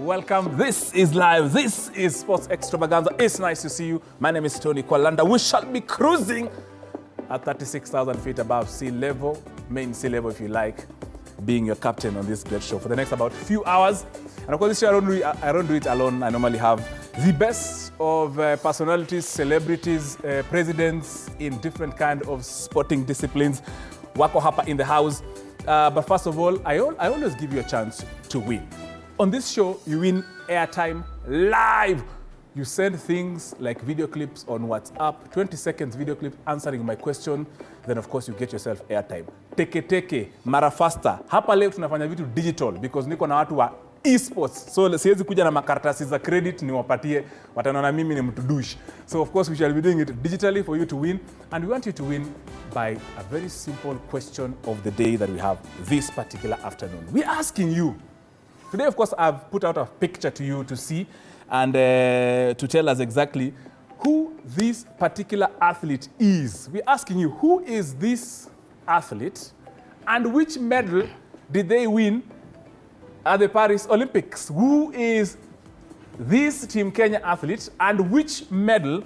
welcome. This is live. This is Sports Extravaganza. It's nice to see you. My name is Tony Kwalanda. We shall be cruising at 36,000 feet above sea level, main sea level if you like, being your captain on this great show for the next about few hours. And of course, this year I don't do it alone. I normally have the best of personalities, celebrities, presidents in different kind of sporting disciplines. Wako hapa in the house. But first of all, I always give you a chance to win. On this show, you win airtime live. You send things like video clips on WhatsApp, 20 seconds video clip answering my question. Then of course you get yourself airtime. Teke, mara faster. Hapa leo tunafanya vitu digital because niko na watu wa esports. So siwezi kuja na makaratasi za credit niwapatie, watanaona mimi ni mtu douche. So of course we shall be doing it digitally for you to win. And we want you to win by a very simple question of the day that we have this particular afternoon. We're asking you. Today, of course, I've put out a picture to you to see and to tell us exactly who this particular athlete is. We're asking you, who is this athlete and which medal did they win at the Paris Olympics? Who is this Team Kenya athlete and which medal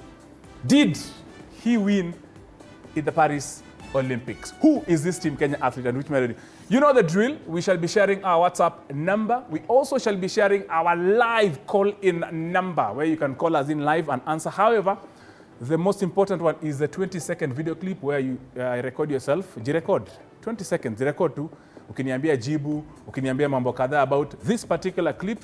did he win in the Paris Olympics? Who is this Team Kenya athlete and which medal? You know the drill. We shall be sharing our WhatsApp number. We also shall be sharing our live call-in number where you can call us in live and answer. However, the most important one is the 20-second video clip where you record yourself. Jirecord. 20 seconds. Record tu. Ukiniambia jibu, ukiniambia mambo kadhaa about this particular clip,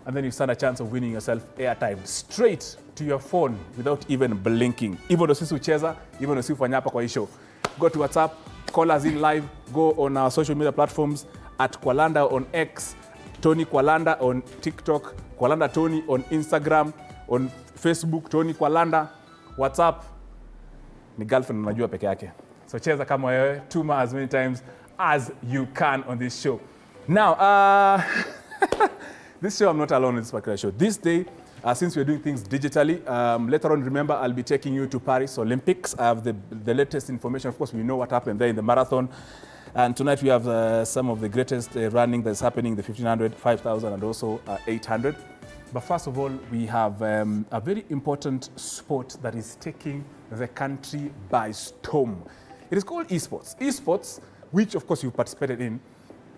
and then you stand a chance of winning yourself airtime straight to your phone without even blinking. Even though sisi ucheza, even though sisi ufanya hapa kwa hii show. Go to WhatsApp, call us in live, go on our social media platforms at Kwalanda on X, Tony Kwalanda on TikTok, Kwalanda Tony on Instagram, on Facebook, Tony Kwalanda, WhatsApp. Ni girlfriend unajua peke yake. So cheza kama wewe, tuma as many times as you can on this show. Now, this show I'm not alone in this particular show. This day, since we're doing things digitally, later on, remember, I'll be taking you to Paris Olympics. I have the latest information. Of course, we know what happened there in the marathon. And tonight we have some of the greatest running that's happening, the 1,500, 5,000, and also 800. But first of all, we have a very important sport that is taking the country by storm. It is called esports. Esports, which of course you participated in,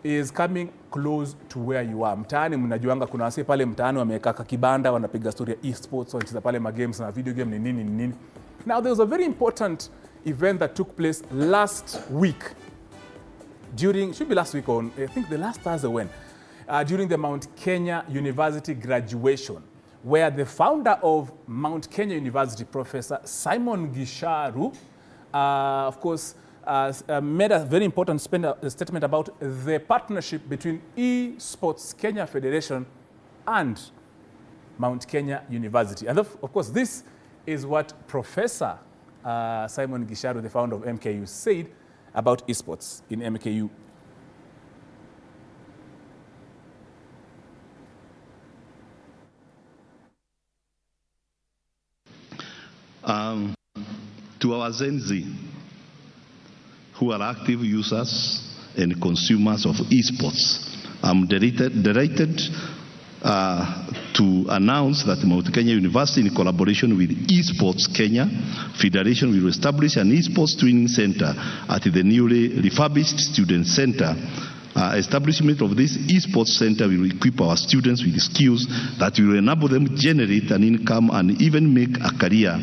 is coming close to where you are. Mtaani mnajuanga kuna wase pale mtaani wameka kibanda wanapiga story ya esports, wanacheza pale ma games na video game ni nini. Now there was a very important event that took place last week. Should be last week on, I think the last Thursday when, during the Mount Kenya University graduation, where the founder of Mount Kenya University, Professor Simon Gisharu, of course, made a very important statement about the partnership between eSports Kenya Federation and Mount Kenya University. And of course, this is what Professor Simon Gisharu, the founder of MKU, said about esports in MKU. To our Gen Z, who are active users and consumers of esports, I'm delighted to announce that Mount Kenya University, in collaboration with eSports Kenya Federation, will establish an esports training center at the newly refurbished student center. Establishment of this esports center will equip our students with skills that will enable them to generate an income and even make a career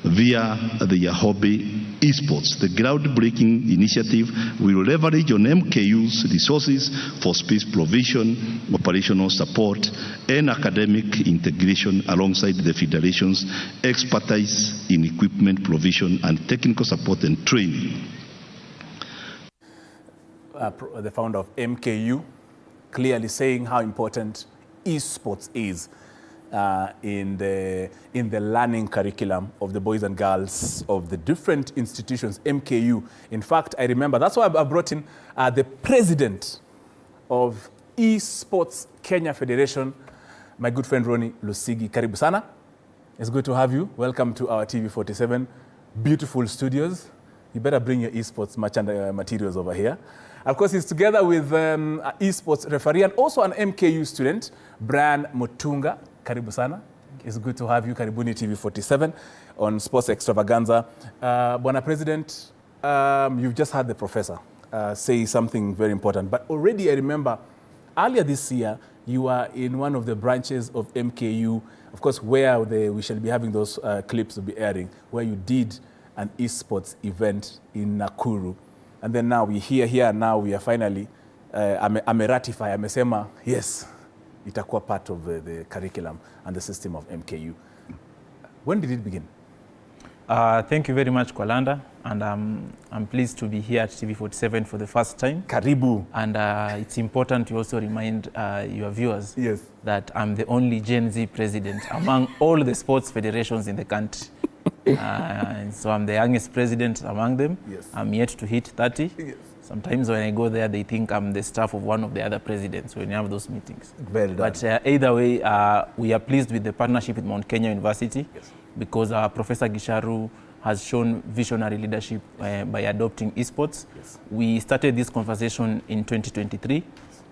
via their hobby esports. The groundbreaking initiative will leverage on MKU's resources for space provision, operational support, and academic integration alongside the Federation's expertise in equipment provision and technical support and training. The founder of MKU clearly saying how important esports is in the learning curriculum of the boys and girls of the different institutions, MKU. In fact, I remember, that's why I brought in the president of eSports Kenya Federation, my good friend Ronnie Lusigi. Karibu sana. It's good to have you. Welcome to our TV47 beautiful studios. you better bring your esports materials over here. Of course, he's together with an esports referee and also an MKU student, Brian Mutunga. Karibu sana. It's good to have you. Karibuni TV 47 on Sports Extravaganza. Bwana President, you've just had the professor say something very important. But already I remember earlier this year, you were in one of the branches of MKU, of course, where we shall be having those clips to be airing, where you did an esports event in Nakuru. And then now we're here, now we are finally, amesema, yes, itakuwa part of the curriculum and the system of MKU. When did it begin? Thank you very much, Kwalanda, and I'm pleased to be here at TV47 for the first time. Karibu. And it's important to also remind your viewers that I'm the only Gen Z president among all the sports federations in the country. So I'm the youngest president among them. Yes. I'm yet to hit 30. Yes. Sometimes when I go there, they think I'm the staff of one of the other presidents when you have those meetings. Very done. But either way, we are pleased with the partnership with Mount Kenya University. Yes. Because Professor Gisharu has shown visionary leadership by adopting esports. Yes. We started this conversation in 2023,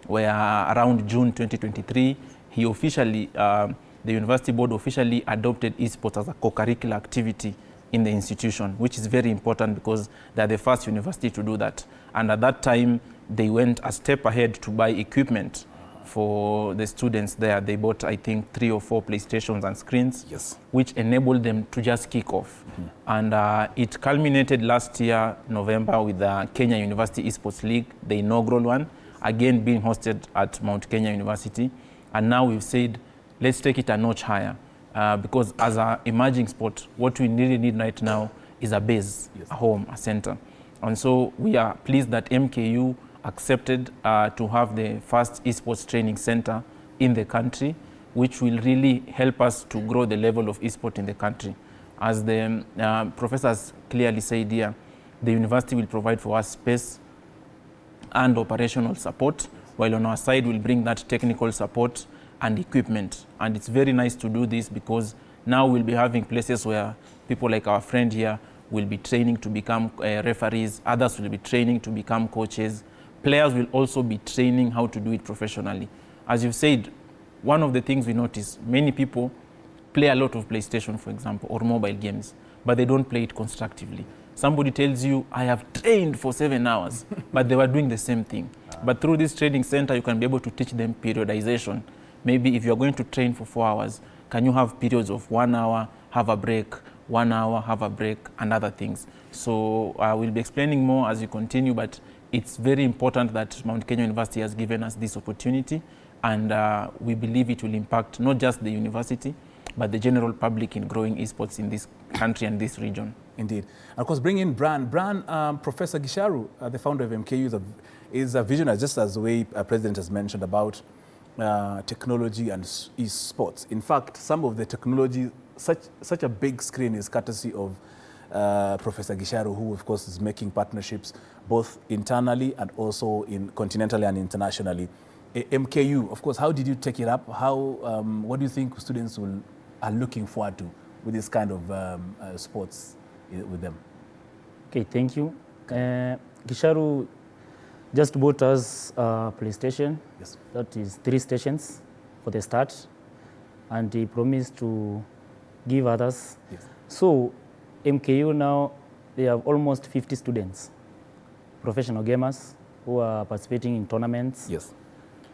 where around June 2023, he officially, the university board officially adopted esports as a co-curricular activity in the institution, which is very important because they're the first university to do that. And at that time, they went a step ahead to buy equipment for the students there. They bought, I think, 3 or 4 PlayStations and screens, yes, which enabled them to just kick off. And it culminated last year, November, with the Kenya University Esports League, the inaugural one, again being hosted at Mount Kenya University. And now we've said, let's take it a notch higher. Because as an emerging sport, what we really need right now is a base, yes, a home, a center. And so we are pleased that MKU accepted to have the first esports training center in the country, which will really help us to grow the level of esport in the country. As the professors clearly said here, the university will provide for us space and operational support, while on our side we'll bring that technical support and equipment. And it's very nice to do this because now we'll be having places where people like our friend here will be training to become referees, others will be training to become coaches. Players will also be training how to do it professionally. As you've said, one of the things we notice, many people play a lot of PlayStation, for example, or mobile games, but they don't play it constructively. Somebody tells you, I have trained for 7 hours, but they were doing the same thing. But through this training center, you can be able to teach them periodization. Maybe if you're going to train for 4 hours, can you have periods of 1 hour, have a break, 1 hour, have a break, and other things. So we'll be explaining more as you continue, but it's very important that Mount Kenya University has given us this opportunity, and we believe it will impact not just the university, but the general public in growing esports in this country and this region. Indeed. And of course, bring in Brian. Brian, Professor Gisharu, the founder of MKU, is a visionary, just as the way President has mentioned about technology and esports. In fact, some of the technology, such a big screen is courtesy of Professor Gisharu, who of course is making partnerships both internally and also continentally and internationally. MKU, of course, how did you take it up? What do you think students are looking forward to with this kind of sports with them? Okay, thank you. Gisharu just bought us a PlayStation. Yes. That is 3 stations for the start, and he promised to give others. Yes. So MKU now, they have almost 50 students, professional gamers who are participating in tournaments. Yes.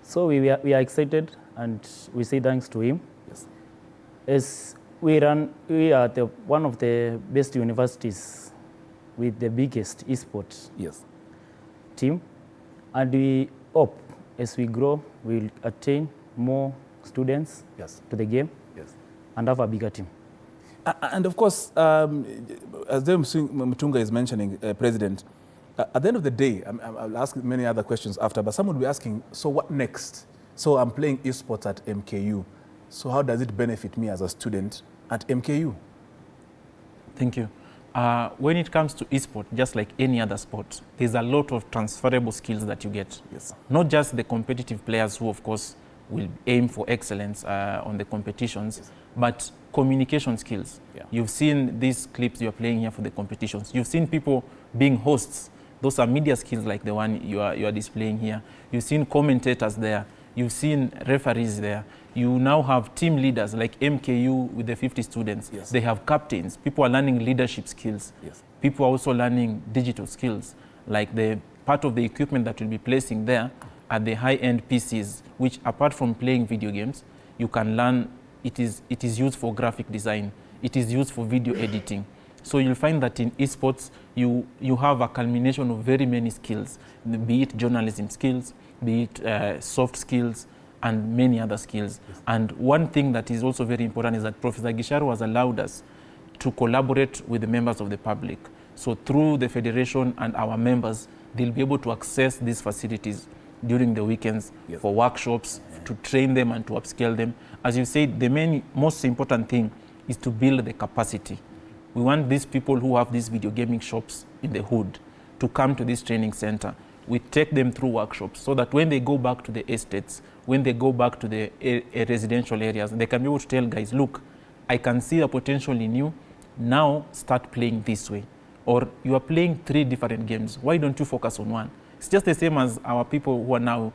So we are excited, and we say thanks to him. Yes. As we are one of the best universities with the biggest esports Yes. team, and we hope as we grow, we'll attain more students, Yes. to the game, Yes. and have a bigger team. And of course, as Mutunga is mentioning, President, at the end of the day, I'll ask many other questions after, but someone will be asking, so what next? So I'm playing esports at MKU. So how does it benefit me as a student at MKU? Thank you. When it comes to esport, just like any other sport, there's a lot of transferable skills that you get. Yes. Not just the competitive players who, of course, will aim for excellence on the competitions, yes, but communication skills. Yeah. You've seen these clips you're playing here for the competitions. You've seen people being hosts. Those are media skills like the one you are displaying here. You've seen commentators there. You've seen referees there. You now have team leaders like MKU with the 50 students. Yes. They have captains. People are learning leadership skills. Yes. People are also learning digital skills, like the part of the equipment that we'll be placing there are the high-end PCs, which apart from playing video games, you can learn it is used for graphic design. It is used for video editing. So you'll find that in esports, you have a culmination of very many skills, be it journalism skills, be it soft skills, and many other skills. Yes. And one thing that is also very important is that Professor Gisharu has allowed us to collaborate with the members of the public. So through the federation and our members, they'll be able to access these facilities during the weekends. Yes. For workshops, to train them and to upscale them. As you said, the most important thing is to build the capacity. We want these people who have these video gaming shops in the hood to come to this training center. We take them through workshops so that when they go back to the estates, when they go back to the residential areas, they can be able to tell guys, look, I can see the potential in you, now start playing this way. Or you are playing 3 different games, why don't you focus on one? It's just the same as our people who are now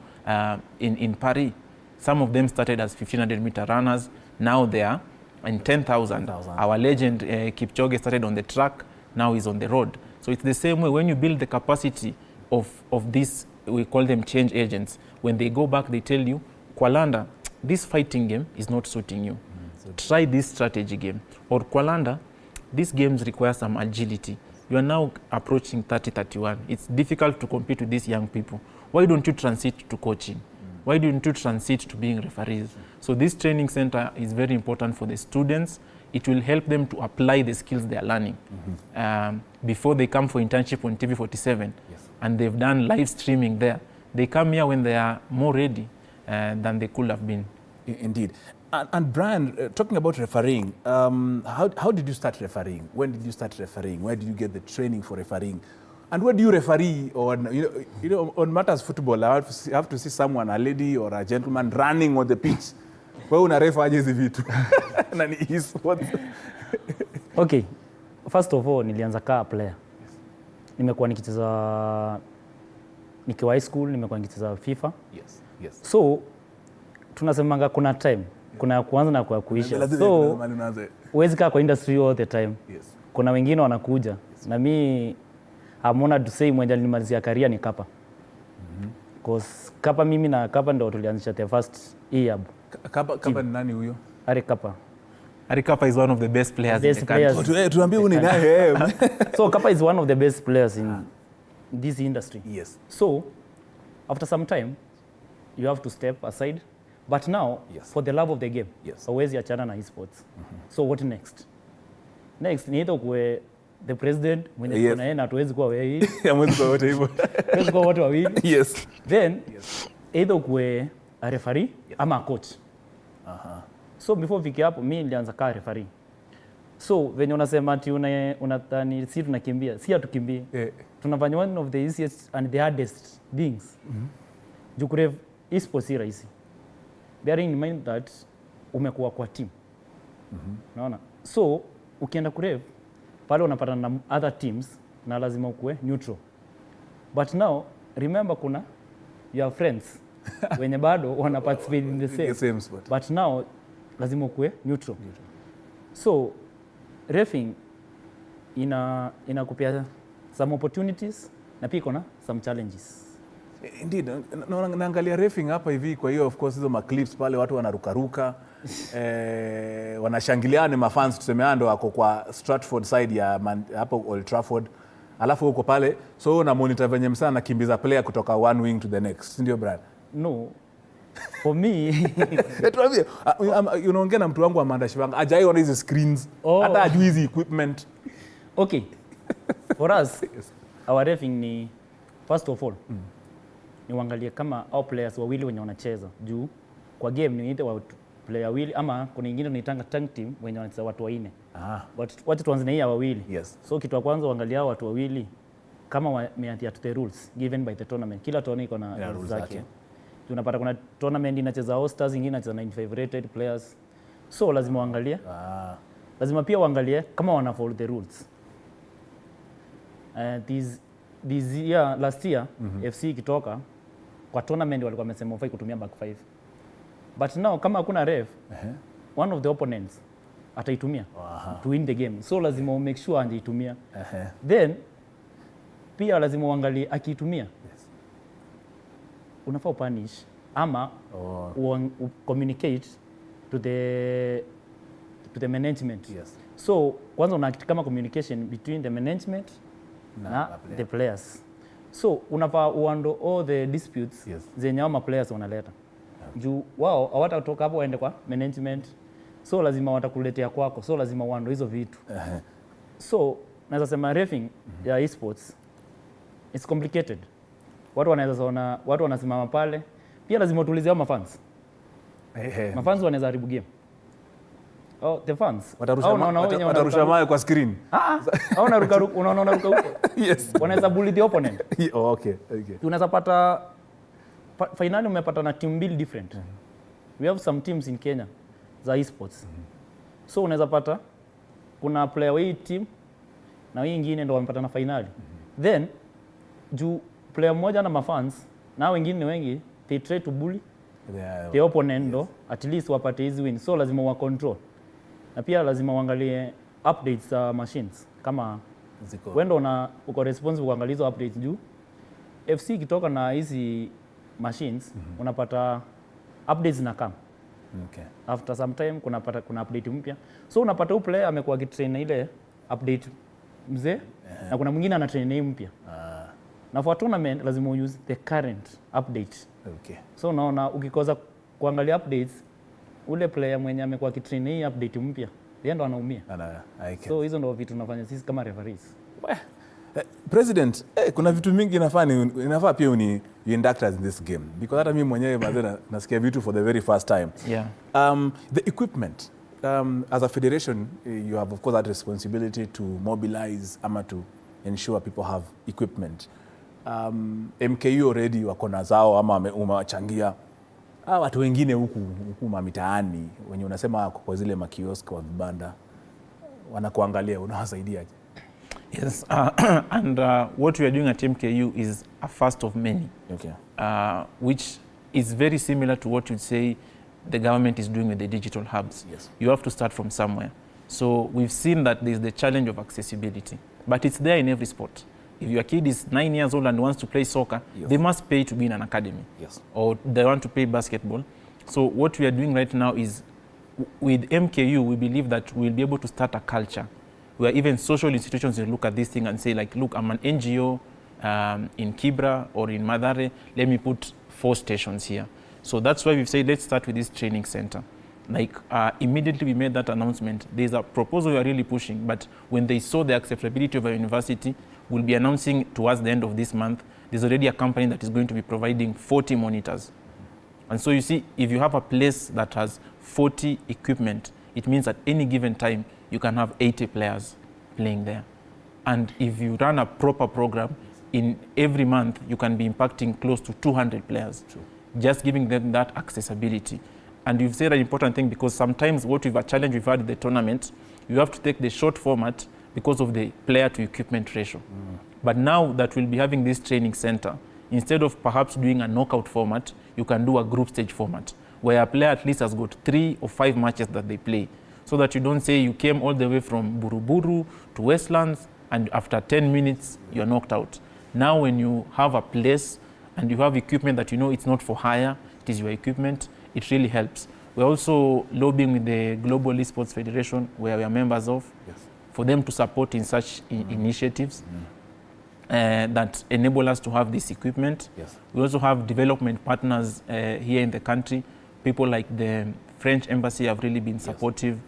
in Paris. Some of them started as 1,500-meter runners, now they are in 10,000. Our legend Kipchoge started on the track, now he's on the road. So it's the same way when you build the capacity of this, we call them change agents. When they go back, they tell you, Kwalanda, this fighting game is not suiting you. Try this strategy game. Or Kwalanda, these games require some agility. You are now approaching 30, 31. It's difficult to compete with these young people. Why don't you transit to coaching? Why don't you transit to being referees? So this training center is very important for the students. It will help them to apply the skills they are learning. Before they come for internship on TV47, yes. And they've done live streaming there, they come here when they are more ready than they could have been. Indeed. And Brian, talking about refereeing, how did you start refereeing? When did you start refereeing? Where did you get the training for refereeing? And where do you referee on, on matters football? I have to see someone, a lady or a gentleman running on the pitch. Where una refer hizi vitu? Na ni esports. Okay. First of all, nilianza kaa player. Nimekuwa nikicheza nikiwa high school, nimekuwa nikicheza FIFA. Yes. Yes. So tunasemanga kuna time, kuna kuanza na kwa kuisha. So huwezi kaa kwa industry all the time. Yes. Kuna wengine wanakuja. Yes. Na mimi hamona to say mwenye alinimalizia career ni Kapa. Because Kapa mimi na Kapa ndo tulianzisha the first EAB. Kapa ni nani huyo? Ari Kapa. Ari Kapa is one of the best players in the country. Tuambie uni naye. So Kapa is one of the best players in this industry. Yes. So after some time you have to step aside. But now, yes. For the love of the game, yes. Hawezi achana na esports. So what next? Next ni either kuwe the president mwenye yes. Kuna yeye na hatuwezi kuwa wewe. Hamwezi kuwa wote hivyo. Hatuwezi kuwa wote wawili. Yes. Then yes. Either kuwe a referee yes. Ama a coach. So before viki hapo mimi nilianza kaa referee. So venye unasema ati unadhani si tunakimbia, si hatukimbie. Tunafanya one of the easiest and the hardest things. Jukure esports si rahisi. Bearing in mind that umekuwa kwa team. Unaona? So ukienda kurev pale unapata na other teams na lazima ukue neutral. But now remember kuna your friends wenye bado wana participate in the same sport. But now lazima ukue neutral. So refing inakupea some opportunities na pia kuna some challenges. Indeed, naangalia refing hapa hivi, kwa hiyo of course hizo maclips pale watu wanarukaruka wanashangiliana ni mafans tuseme ndo wako kwa Stratford side ya hapo Old Trafford, alafu huko pale so na monitor venye msana nakimbiza player kutoka one wing to the next, ndio Brian? No. For me tuambie unaongea na mtu wangu Amanda Shivanga hajaiona hizo screens, hata ajui hizo equipment. Okay. For us yes. Our refing ni first of all ni uangalie kama au players wawili wenye wanacheza juu kwa game ni either player wawili ama kuna nyingine tunaitanga tag team wenye wanacheza watu wanne. But wacha tuanze na hii ya wawili. Yes. So kitu cha kwanza uangalia watu wawili kama wameadhere to the rules given by the tournament. Kila tournament iko na rules zake. Tunapata kuna tournament inacheza all stars, nyingine inacheza 95 rated players. So lazima waangalie. Lazima pia waangalie kama wana follow the rules. This year, last year, FC ikitoka kwa tournament walikuwa wamesema hufai kutumia back 5. But now kama hakuna ref, one of the opponents ataitumia to win the game. So lazima make sure anaitumia. Then pia lazima uangalie akiitumia. Unafaa punish ama communicate to the management. So kwanza una kama communication between the management na the players. So unafaa uando all the disputes zenye hao players wanaleta. Juu wao hawatatoka hapo waende kwa management. So lazima watakuletea kwako. So lazima uando hizo vitu. So naweza sema refing ya esports it's complicated. Watu wanasimama pale. Pia lazima utulize hao mafans. Mafans wanaweza haribu game. The fans. Watarusha mawe kwa screen. Unaona ruka huko. Yes. Wanaweza bully the opponent. Okay. Unaweza pata finali umepata na team mbili different. We have some teams in Kenya za esports. So unaweza pata kuna player wa hii team na hii nyingine ndio wamepata na finali. Then juu player mmoja na mafans na wengine wengi they try to bully the opponent ndo at least wapate hizi win. So lazima wa control. Na pia lazima uangalie updates za machines kama wendo uko responsible kuangalia hizo updates juu FC ikitoka na hizi machines unapata updates na come. After some time kuna update mpya. So unapata huyu player amekuwa akitrain na ile update mzee na kuna mwingine ana train mpya. Na for tournament lazima use the current update. So unaona ukikoza kuangalia updates ule player mwenye amekuwa akitrain hii update mpya yeye ndo anaumia. So hizo ndo vitu tunafanya sisi kama referees. President, kuna vitu mingi inafaa pia you induct us in this game because hata mimi mwenyewe baadaye nasikia vitu for the very first time. The equipment, as a federation you have of course that responsibility to mobilize ama to ensure people have equipment. MKU already wako na zao ama umewachangia. Watu wengine huku mitaani wenye unasema kwa zile makiosk kwa vibanda wanakuangalia, unawasaidiaje? Yes, and what we are doing at MKU is a first of many, which is very similar to what you'd say the government is doing with the digital hubs. You have to start from somewhere. So we've seen that there's the challenge of accessibility, but it's there in every sport. If your kid is 9 years old and wants to play soccer, they must pay to be in an academy, or they want to play basketball. So what we are doing right now is, with MKU, we believe that we'll be able to start a culture where even social institutions will look at this thing and say, like, look, I'm an NGO in Kibra or in Madare, let me put 4 stations here. So that's why we've said, let's start with this training center. Like, immediately we made that announcement. There's a proposal we are really pushing, but when they saw the acceptability of a university, we'll be announcing towards the end of this month, there's already a company that is going to be providing 40 monitors. And so you see, if you have a place that has 40 equipment, it means at any given time, you can have 80 players playing there. And if you run a proper program, in every month, you can be impacting close to 200 players, just giving them that accessibility. And you've said an important thing, because sometimes what a challenge we've had in the tournament, you have to take the short format because of the player to equipment ratio. But now that we'll be having this training center, instead of perhaps doing a knockout format, you can do a group stage format, where a player at least has got 3 or 5 matches that they play. So that you don't say you came all the way from Buruburu to Westlands and after 10 minutes you're knocked out. Now when you have a place and you have equipment that you know it's not for hire, it is your equipment, it really helps. We're also lobbying with the Global Esports Federation, where we are members of, for them to support in such initiatives that enable us to have this equipment. We also have development partners here in the country. People like the French embassy have really been supportive.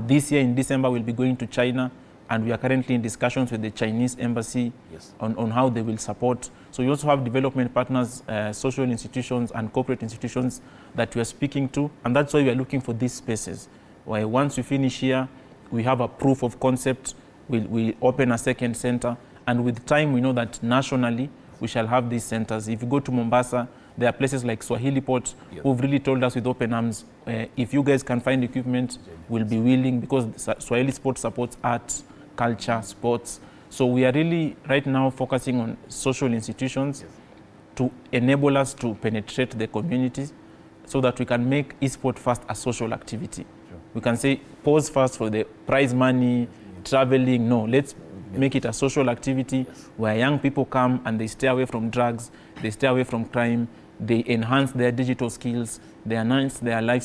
This year in December, we'll be going to China, and we are currently in discussions with the Chinese embassy on how they will support. So we also have development partners, social institutions and corporate institutions that we are speaking to, and that's why we are looking for these spaces, where once we finish here, we have a proof of concept, we'll open a second center, and with time we know that nationally we shall have these centers. If you go to Mombasa, There are places like Swahili Port who've really told us with open arms, if you guys can find equipment, we'll be willing, because Swahili Sport supports art, culture, sports. So we are really right now focusing on social institutions to enable us to penetrate the community so that we can make eSport first a social activity. We can say pause first for the prize money, traveling. No, let's make it a social activity where young people come and they stay away from drugs, they stay away from crime, they enhance their digital skills, they enhance their life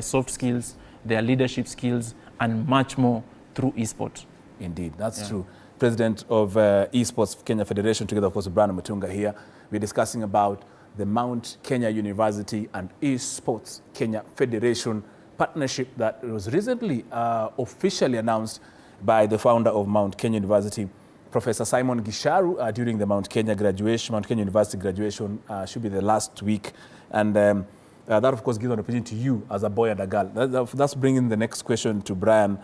soft skills, their leadership skills, and much more through eSport. Indeed, that's true. President of eSports Kenya Federation, together of course with Brian Mutunga here, we're discussing about the Mount Kenya University and eSports Kenya Federation partnership that was recently officially announced by the founder of Mount Kenya University, Professor Simon Gisharu, during the Mount Kenya University graduation. Should be the last week. And that, of course, gives an opportunity to you as a boy and a girl. That's bringing the next question to Brian,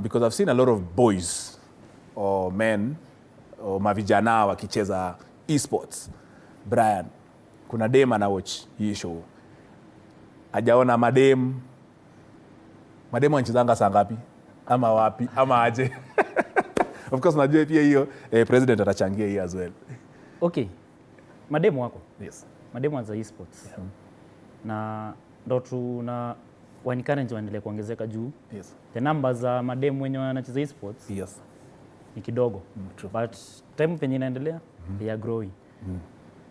because I've seen a lot of boys or men or mavijana wakicheza esports. Brian, kuna dem anawatch hii show. Hajaona madem wanachezanga saa ngapi? Ama wapi? Ama aje? Of course, najua pia hiyo president atachangia hii as well. Okay. Mademu wako. Yes. Mademu za esports. Na ndo tuna waencourage waendelee kuongezeka juu. Yes. The numbers za mademu wenye wanacheza esports. Yes. Ni kidogo. True. But time penye inaendelea, they are growing.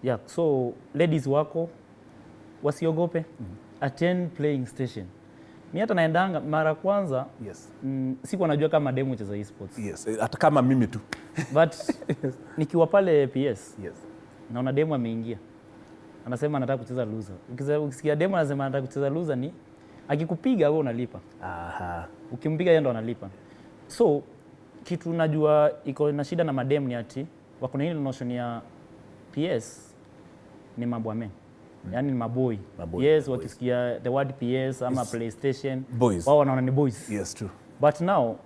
Yeah, so ladies wako wasiogope. Attend playing station. Mimi hata naendanga mara kwanza. Yes. Sikuwa najua kama demo cheza esports. Yes. Hata kama mimi tu. But nikiwa pale PS. Yes. Naona demo ameingia. Anasema anataka kucheza loser. Ukisikia demo anasema anataka kucheza loser ni akikupiga wewe unalipa. Aha. Ukimpiga yeye ndo analipa. So kitu najua iko na shida na madem ni ati wako na ile notion ya PS ni mambo ya men. Yani ni maboy. Yes, wakisikia the word PS ama PlayStation, wao wanaona ni boys. Yes, true. But now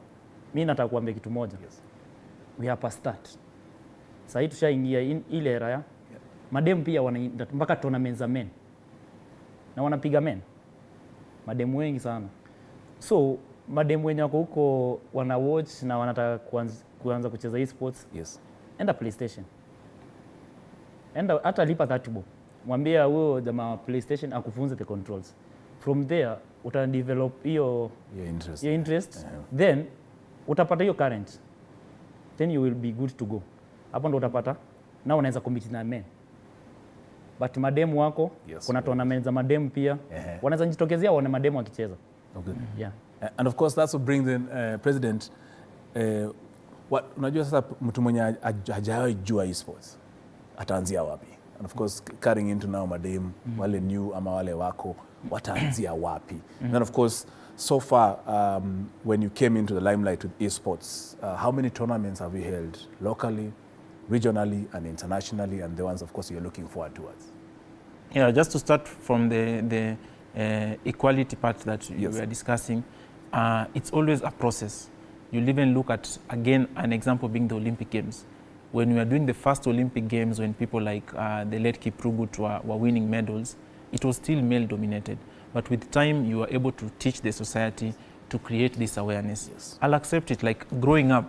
mimi nataka kuambia kitu moja. Yes. We have a start. Sasa hii tushaingia ile era ya madem pia wana mpaka tournaments za men. Na wanapiga men. Madem wengi sana. So madem wenye wako huko wana watch na wanataka kuanza kucheza esports. Yes. Enda PlayStation. Enda hata lipa 30 bob. Mwambia huyo jamaa PlayStation akufunze the controls. From there uta develop hiyo interest. Then utapata hiyo current. Then you will be good to go. Hapo ndo utapata na unaweza compete na men. But mademu wako kuna tournament za mademu pia wanaweza jitokezea waone mademu wakicheza. Okay. Yeah. And of course that's what brings in president unajua sasa mtu mwenye hajawahi jua esports ataanzia wapi? And of course carrying into now madem wale new ama wale wako wataanzia wapi? And then of course so far when you came into the limelight with esports, how many tournaments have you held locally, regionally and internationally, and the ones of course you're looking forward towards? Yeah, just to start from the equality part that we are discussing, it's always a process. You'll even look at, again, an example being the Olympic Games. When we were doing the first Olympic Games, when people like the late Kiprugut were winning medals, it was still male-dominated. But with time, you were able to teach the society to create this awareness. Yes. I'll accept it. Like growing up,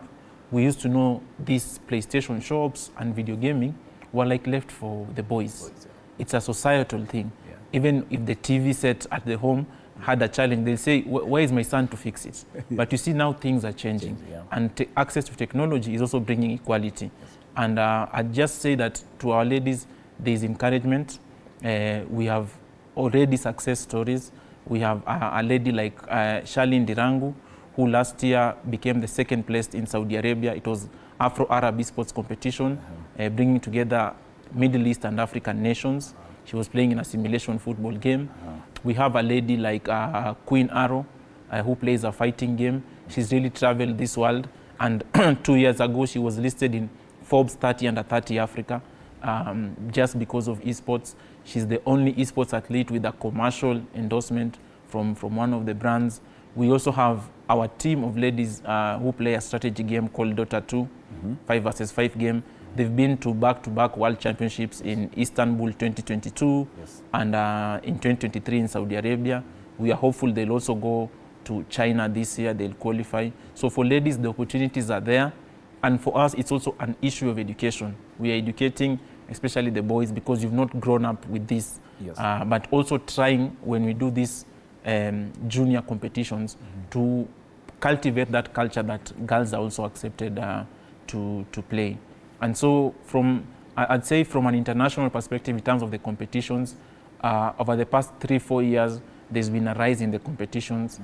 we used to know these PlayStation shops and video gaming were like left for the boys. It's a societal thing. Yeah. Even if the TV set at the home had a challenge, they'll say, where is my son to fix it? But you see now things are changing. And access to technology is also bringing equality. Yes. And I just say that to our ladies, there's encouragement. We have already success stories. We have a lady like Charlene Dirangu, who last year became the second place in Saudi Arabia. It was Afro-Arab esports competition, bringing together Middle East and African nations. She was playing in a simulation football game. We have a lady like Queen Arrow, who plays a fighting game. She's really traveled this world. And 2 years ago, she was listed in Forbes 30 under 30 Africa, just because of esports. She's the only esports athlete with a commercial endorsement from one of the brands. We also have our team of ladies who play a strategy game called Dota 2, 5 versus 5 game. They've been to back-to-back World Championships in Istanbul 2022 and in 2023 in Saudi Arabia. We are hopeful they'll also go to China this year, they'll qualify. So for ladies, the opportunities are there. And for us, it's also an issue of education. We are educating, especially the boys, because you've not grown up with this. But also trying, when we do these junior competitions, to cultivate that culture that girls are also accepted to play. And so I'd say from an international perspective, in terms of the competitions, over the past 3-4 years, there's been a rise in the competitions.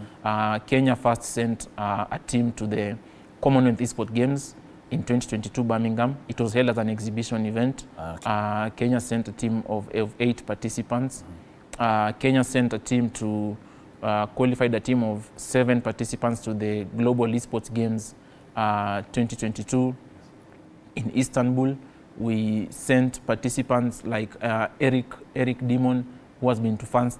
Kenya first sent a team to the Commonwealth Esports Games in 2022 Birmingham. It was held as an exhibition event. Kenya sent a team of 8 participants. Kenya sent a team to qualified a team of 7 participants to the Global Esports Games 2022 in Istanbul. We sent participants like Eric Dimon, who has been to France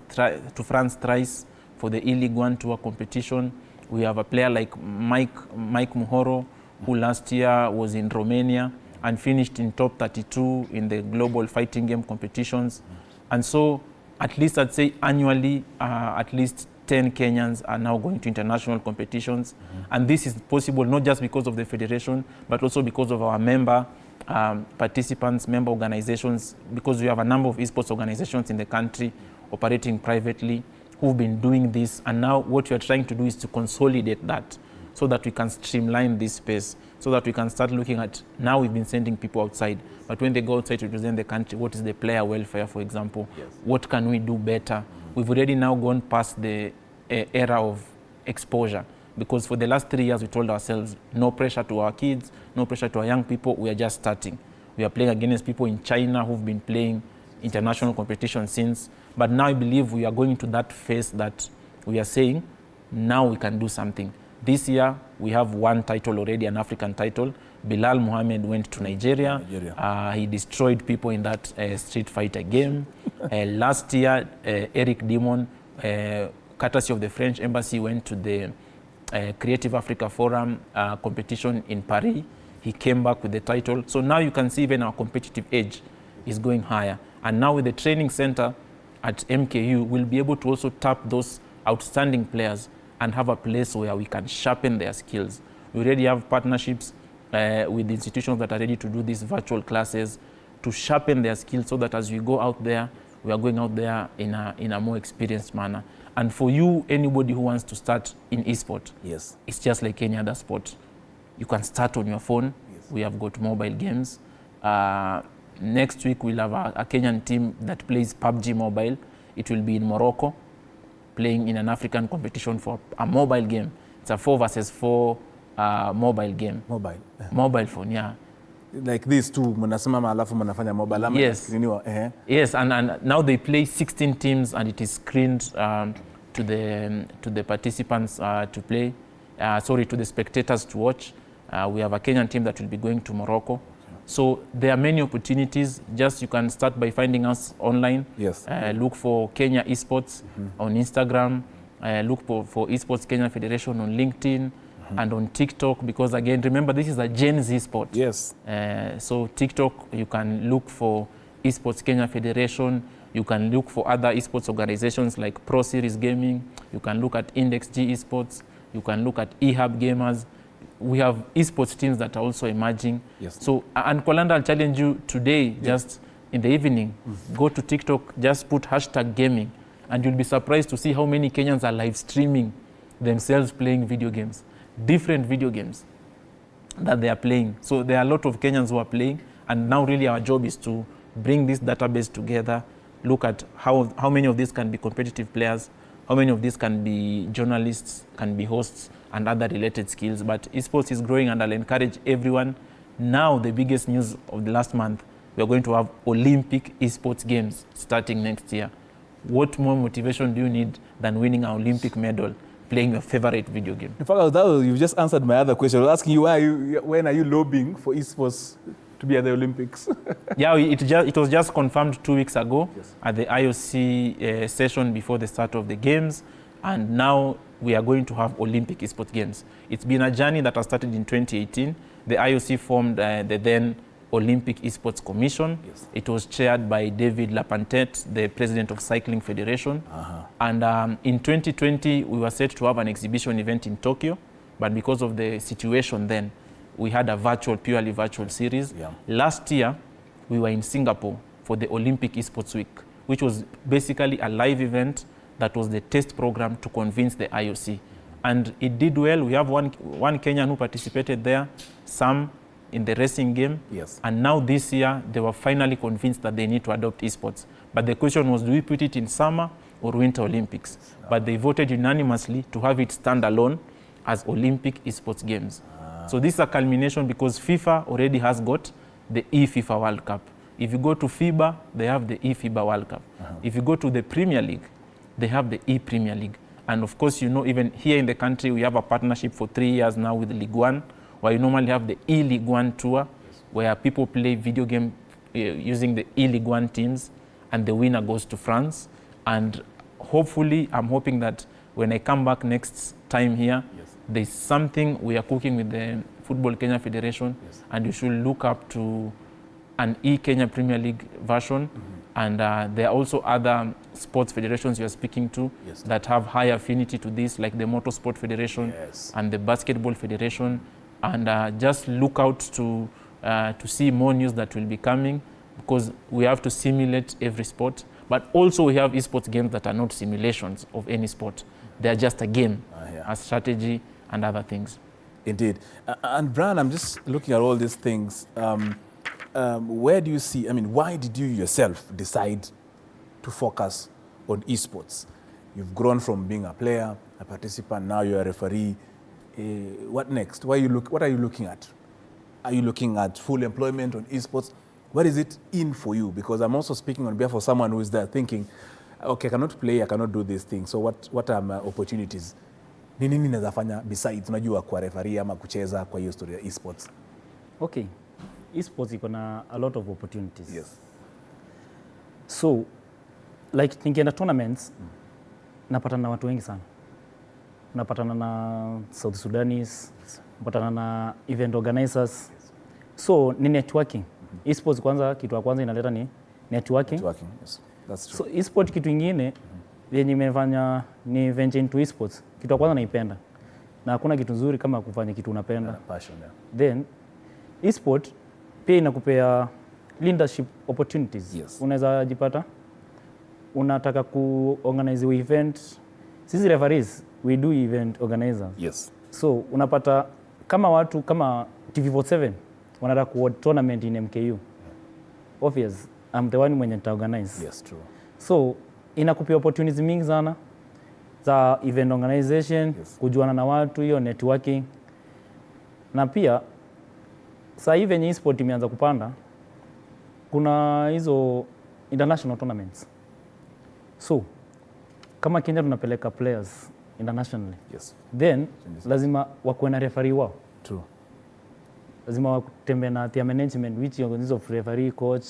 thrice for the E-League One Tour competition. We have a player like Mike Muhoro, who last year was in Romania and finished in top 32 in the global fighting game competitions. And so at least I'd say annually, at least 10 Kenyans are now going to international competitions. And this is possible not just because of the federation, but also because of our member participants, member organizations, because we have a number of esports organizations in the country operating privately who've been doing this. And now what we are trying to do is to consolidate that so that we can streamline this space, so that we can start looking at, now we've been sending people outside, but when they go outside to represent the country, what is the player welfare, for example? What can we do better? We've already now gone past the era of exposure, because for the last 3 years we told ourselves, no pressure to our kids, no pressure to our young people, we are just starting. We are playing against people in China who've been playing international competition since, but now I believe we are going to that phase that we are saying, now we can do something. This year, we have one title already, an African title. Bilal Muhammad went to Nigeria. He destroyed people in that street fighter game. Last year, Eric Dimon, courtesy of the French Embassy, went to the Creative Africa Forum competition in Paris. He came back with the title. So now you can see even our competitive edge is going higher. And now with the training center at MKU, we'll be able to also tap those outstanding players and have a place where we can sharpen their skills. We already have partnerships with institutions that are ready to do these virtual classes to sharpen their skills, so that as we go out there, we are going out there in a more experienced manner. And for you, anybody who wants to start in esport, it's just like any other sport. You can start on your phone. We have got mobile games. Next week, we'll have a Kenyan team that plays PUBG Mobile. It will be in Morocco, playing in an African competition for a mobile game. It's a 4 versus 4 mobile game. Mobile phone, yeah. Like these two, mnasimama alafu mnafanya mobile. Yes, and now they play 16 teams, and it is screened to the participants to play. To the spectators to watch. We have a Kenyan team that will be going to Morocco. So there are many opportunities. Just you can start by finding us online. Look for Kenya Esports on Instagram. Look for Esports Kenya Federation on LinkedIn and on TikTok, because again, remember, this is a Gen Z sport. So TikTok, you can look for Esports Kenya Federation. You can look for other esports organizations like Pro Series Gaming. You can look at Index G Esports. You can look at eHub Gamers. We have esports teams that are also emerging. So, and Kolanda, I'll challenge you today, just in the evening, go to TikTok, just put #gaming, and you'll be surprised to see how many Kenyans are live streaming themselves playing video games, different video games that they are playing. So there are a lot of Kenyans who are playing, and now really our job is to bring this database together, look at how many of these can be competitive players, how many of these can be journalists, can be hosts, and other related skills. But esports is growing, and I'll encourage everyone. Now, the biggest news of the last month, we're going to have Olympic esports games starting next year. What more motivation do you need than winning an Olympic medal playing your favorite video game? In fact, you've just answered my other question. I was asking you, when are you lobbying for esports to be at the Olympics? It was just confirmed 2 weeks ago at the IOC session before the start of the games. And now we are going to have Olympic esports games. It's been a journey that has started in 2018. The IOC formed the then Olympic Esports Commission. Yes. It was chaired by David Lapantet, the president of Cycling Federation. And in 2020, we were set to have an exhibition event in Tokyo, but because of the situation then, we had a purely virtual series. Yeah. Last year, we were in Singapore for the Olympic Esports Week, which was basically a live event that was the test program to convince the IOC. And it did well. We have one Kenyan who participated there, some in the racing game. Yes. And now this year, they were finally convinced that they need to adopt esports. But the question was, do we put it in summer or Winter Olympics? But they voted unanimously to have it stand alone as Olympic Esports Games. So this is a culmination because FIFA already has got the eFIFA World Cup. If you go to FIBA, they have the eFIBA World Cup. If you go to the Premier League, they have the ePremier League. And of course, you know, even here in the country, we have a partnership for 3 years now with League One, where you normally have the E-League One tour, where people play video game using the E-League One teams, and the winner goes to France. And hopefully, I'm hoping that when I come back next time here, there's something we are cooking with the Football Kenya Federation, and you should look up to an E-Kenya Premier League version. And there are also other sports federations you are speaking to that have high affinity to this, like the Motorsport Federation and the Basketball Federation. And just look out to see more news that will be coming, because we have to simulate every sport. But also we have esports games that are not simulations of any sport. They are just a game, a strategy and other things. Indeed. And Brian, I'm just looking at all these things. Where do you see, why did you yourself decide to focus on esports? You've grown from being a player, a participant, now you're a referee. What next? What are you looking at? Are you looking at full employment on esports? What is it in for you? Because I'm also speaking on behalf of someone who is there thinking, okay, I cannot play, I cannot do these things. So what are my opportunities? Ni nini naweza fanya besides unajua kwa referee ama kucheza kwa hiyo story ya esports? Okay. Esports iko na a lot of opportunities. Yes. So, like nikienda tournaments, napatana na watu wengi sana. Napatana na South Sudanese, napatana na event organizers. So, ni networking. Esports kwanza, kitu ya kwanza inaleta ni networking. Networking, yes. That's true. So, esports kitu ingine, yenye imefanya ni venture into esports. Kitu ya kwanza naipenda. Na hakuna kitu nzuri kama kufanya kitu unapenda. Passion, yeah. Then, esport pia inakupea leadership opportunities. Yes. Unaweza jipata unataka ku-organize event. Sisi referees, we do event organizers. Yes. So unapata kama watu kama TV47 wanataka ku tournament in MKU. Obvious, I'm the one mwenye nita-organize. Yes, true. So inakupea opportunities mingi sana za event organization, kujuana na watu, hiyo networking. Na pia sasa hivi venye e-sport imeanza kupanda, kuna hizo international tournaments. So, kama Kenya tunapeleka players internationally, then lazima wakuwe na referee wao. True. Lazima watembe na their management, which is of referee, coach,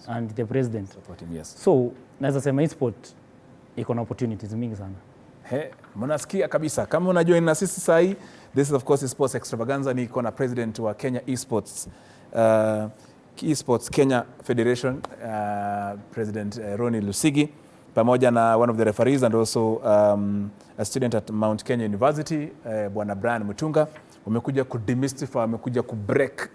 and the president. So, naweza sema e-sport iko na opportunities mingi sana. Mnasikia kabisa. Kama unajoin na sisi sasa hii, this is of course Sports Extravaganza. Niko na president wa Kenya Esports Kenya Federation, President Ronnie Lusigi, pamoja na one of the referees and also a student at Mount Kenya University, Bwana Brian Mutunga. Wamekuja kudemystify, wamekuja kubreak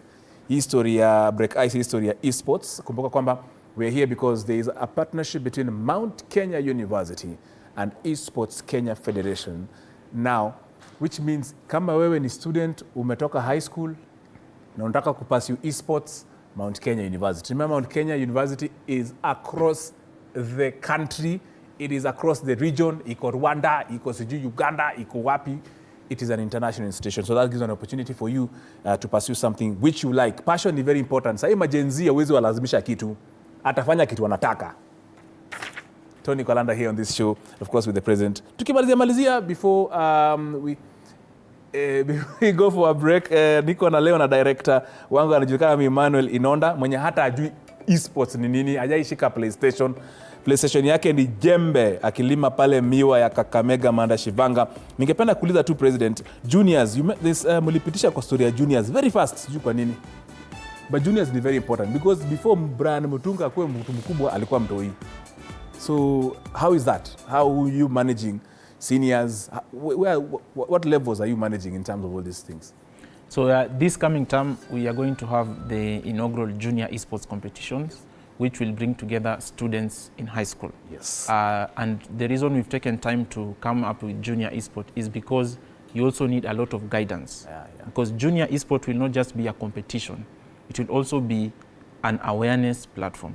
break ice history ya esports. Kumbuka kwamba we're here because there is a partnership between Mount Kenya University and Esports Kenya Federation now, which means kama wewe ni student umetoka high school na unataka kupursue esports, Mount Kenya University. Remember, Mount Kenya University is across the country, it is across the region. Iko Rwanda, iko sijui Uganda, iko wapi. It is an international institution, so that gives an opportunity for you to pursue something which you like. Passion is very important. Sasa emergency hauwezi walazimisha kitu, atafanya kitu anataka. Tony Kwalanda here on this show, of course, with the president. Tukimalizia before we go for a break, niko na leo na director wangu anajulikana kama Emmanuel Inonda, mwenye hata ajui esports ni nini, hajaishika PlayStation yake ni jembe, akilima pale miwa ya Kakamega Manda Shivanga. Ningependa kuuliza tu president, juniors, mlipitisha kwa story ya juniors very fast, sijui kwa nini? but juniors ni very important because before Brian Mutunga akuwe mtu mkubwa alikuwa mtoi. So how is that? How are you managing seniors? What levels are you managing in terms of all these things? So this coming term, we are going to have the inaugural junior esports competitions, which will bring together students in high school. Yes. And the reason we've taken time to come up with junior esport is because you also need a lot of guidance. Because junior esport will not just be a competition, it will also be an awareness platform.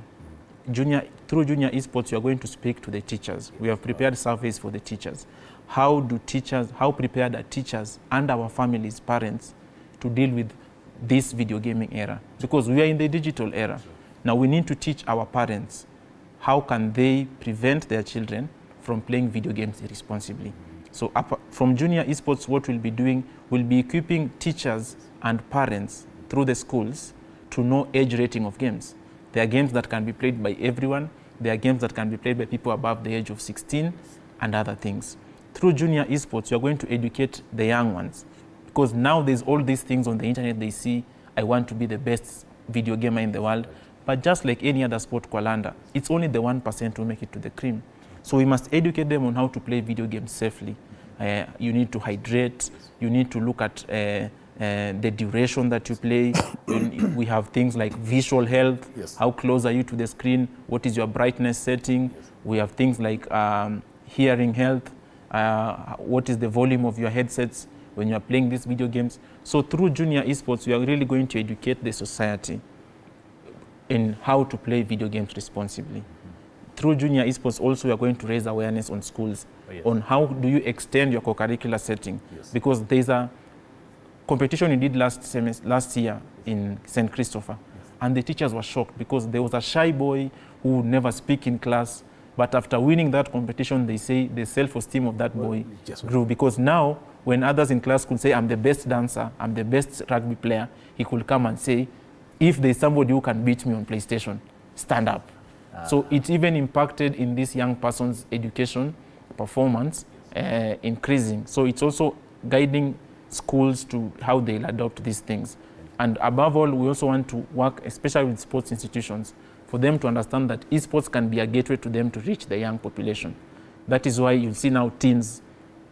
Through junior esports, you are going to speak to the teachers. We have prepared surveys for the teachers. How prepared are teachers and our families, parents, to deal with this video gaming era? Because we are in the digital era. Now we need to teach our parents how can they prevent their children from playing video games irresponsibly. So from junior esports, what we'll be doing, we'll be equipping teachers and parents through the schools to know age rating of games. There are games that can be played by everyone. There are games that can be played by people above the age of 16 and other things. Through junior esports, you're going to educate the young ones. Because now there's all these things on the internet. They see, I want to be the best video gamer in the world. But just like any other sport, Kwalanda, it's only the 1% who make it to the cream. So we must educate them on how to play video games safely. You need to hydrate. You need to look at the duration that you play. We have things like visual health. Yes. How close are you to the screen? What is your brightness setting? Yes. We have things like hearing health. What is the volume of your headsets when you are playing these video games? So through junior esports, we are really going to educate the society in how to play video games responsibly. Through junior esports, also we are going to raise awareness on schools on how do you extend your co-curricular setting. Yes. Because there's a competition we did last year in St. Christopher, and the teachers were shocked because there was a shy boy who would never speak in class, but after winning that competition, they say the self-esteem of that boy grew, because now when others in class could say, I'm the best dancer, I'm the best rugby player, he could come and say, if there's somebody who can beat me on PlayStation, stand up. So it even impacted in this young person's education performance, increasing. So it's also guiding schools to how they'll adopt these things. And above all, we also want to work, especially with sports institutions, for them to understand that esports can be a gateway to them to reach the young population. That is why you'll see now teams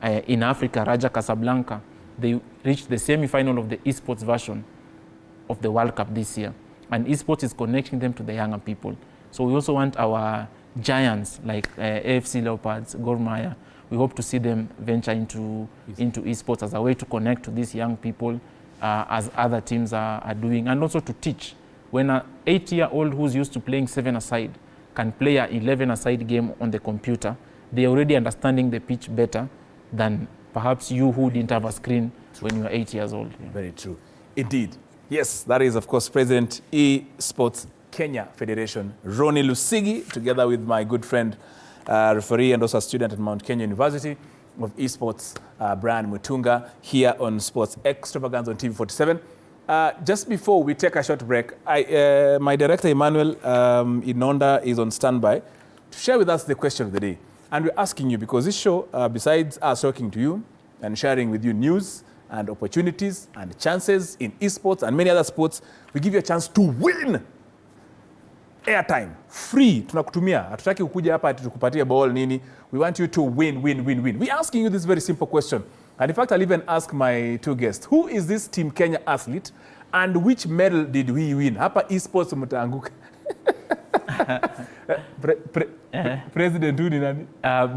in Africa, Raja Casablanca, they reached the semi-final of the esports version of the World Cup this year. And esports is connecting them to the younger people. So we also want our giants like AFC Leopards, Gor Mahia, we hope to see them venture into esports as a way to connect to these young people as other teams are doing, and also to teach. When an 8-year-old who's used to playing 7-a-side can play an 11-a-side game on the computer, they're already understanding the pitch better than perhaps you who didn't have a screen when you were 8 years old. Yeah. Very true. Indeed. Yes, that is, of course, President Esports Kenya Federation, Ronnie Lusigi, together with my good friend, referee and also a student at Mount Kenya University of Esports, Brian Mutunga, here on Sports Extravaganza on TV47. Just before we take a short break, my director, Emmanuel Inonda, is on standby to share with us the question of the day. And we're asking you, because this show, besides us talking to you and sharing with you news and opportunities and chances in esports and many other sports, we give you a chance to win airtime free. Tunakutumia, hatutaki ukuja hapa ati tukupatie ball nini. We want you to win. We're asking you this very simple question. And in fact, I'll even ask my two guests, who is this Team Kenya athlete and which medal did we win? Hapa esports mtaanguka. President who ni nani?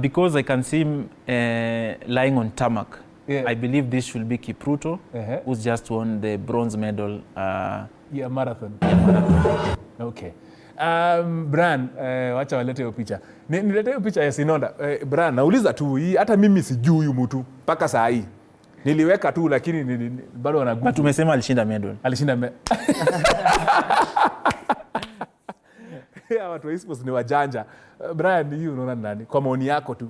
Because I can see him lying on tarmac. Yeah. I believe this should be Kipruto, who's just won the bronze medal. Marathon. Okay. Brian, wacha walete hiyo picha. Nilete hiyo picha ya Sinonda. Brian, nauliza tu hii, hata mimi sijui huyu mtu mpaka saa hii. Niliweka tu lakini bado wanagumu. But tumesema alishinda medal. Alishinda medal. Ya watu wa esports ni wajanja. Brian, hii unaona nani? Kwa maoni yako tu.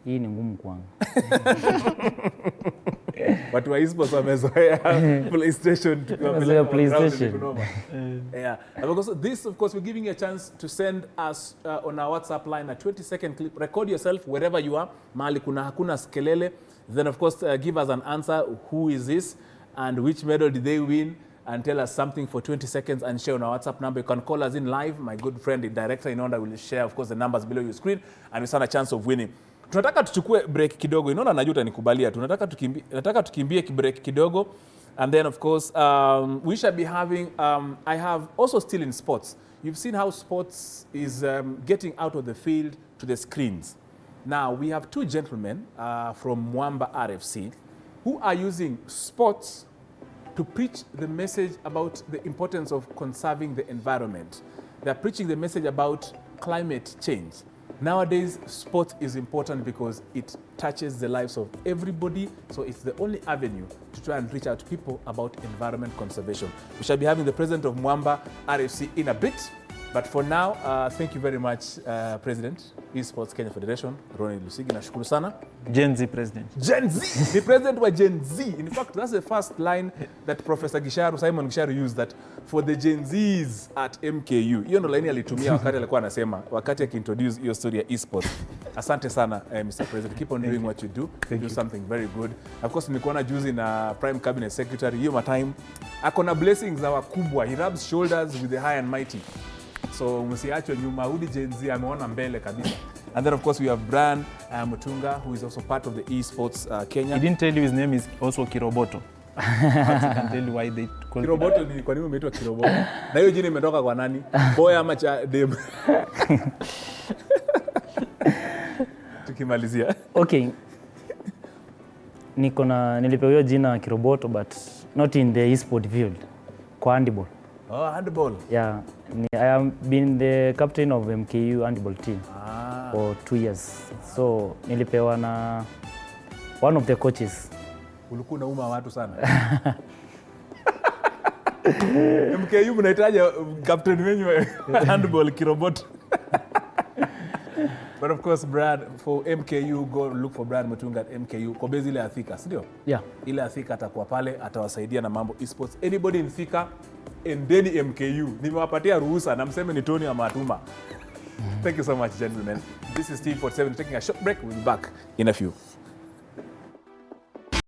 Hii ni ngumu kwangu. Watu wa esports wamezoea PlayStation. PlayStation. Yeah. Because this, of course, we're giving you a chance to send us on our WhatsApp line a 20-second clip. Record yourself wherever you are. Mahali kuna hakuna skelele. Then, of course, give us an answer. Who is this? And which medal did they win? and tell us something for 20 seconds and share on our WhatsApp number. You can call us in live. My good friend, the director Inonda, will share, of course, the numbers below your screen, and we stand a chance of winning. Tunataka tuchukue break kidogo. Inonda najua utanikubalia. Nataka tukimbie break kidogo. And then, of course, we shall be having, I have also still in sports. You've seen how sports is getting out of the field to the screens. Now, we have two gentlemen from Mwamba RFC who are using sports to preach the message about the importance of conserving the environment. They're preaching the message about climate change. Nowadays, sport is important because it touches the lives of everybody, so it's the only avenue to try and reach out to people about environment conservation. We shall be having the president of Mwamba RFC in a bit, but for now, thank you very much, President, Esports Kenya Federation, Ronald Lusigi, nashukuru sana. Gen Z president. Gen Z, the president was Gen Z. In fact, that's the first line that Professor Simon Gisharu used, that for the Gen Zs at MKU. Hiyo ndo line alitumia wakati alikuwa anasema, wakati akiintroduce hiyo story ya esports. Asante sana, Mr. President. Keep on doing what you do. Do something very good. Of course, nilikuwa juzi na Prime Cabinet Secretary, hiyo time. Akona blessings za wakubwa. He rubs shoulders with the high and mighty. So msiachwe nyuma, hudi Gen Z ameona mbele kabisa. And then, of course, we have Brian Mutunga, who is also part of the esports Kenya. He didn't tell you his name is also Kiroboto. But I can tell you why they call Kiroboto ni kwa nini umeitwa Kiroboto? Na hiyo jina imetoka kwa nani? Boy ama cha dem? Tukimalizia. Okay. Nilipewa hiyo jina Kiroboto, but not in the esport field. Kwa handball. Oh, handball. Yeah. I have been the captain of MKU handball team for 2 years. So nilipewa na one of the coaches. Ulikuwa unauma watu sana. MKU mnahitaji captain wenyu handball Kiroboto. But of course, Brad, for MKU, go look for Brad Mutunga at MKU. Kwa bezi ile Thika, sindio? Yeah. Ile Thika atakuwa pale, atawasaidia na mambo esports. Anybody in Thika, endeni MKU. Nimewapatia ruhusa na mseme ni Tony ama Atuma. Thank you so much, gentlemen. This is Steve 47 taking a short break. We'll be back in a few.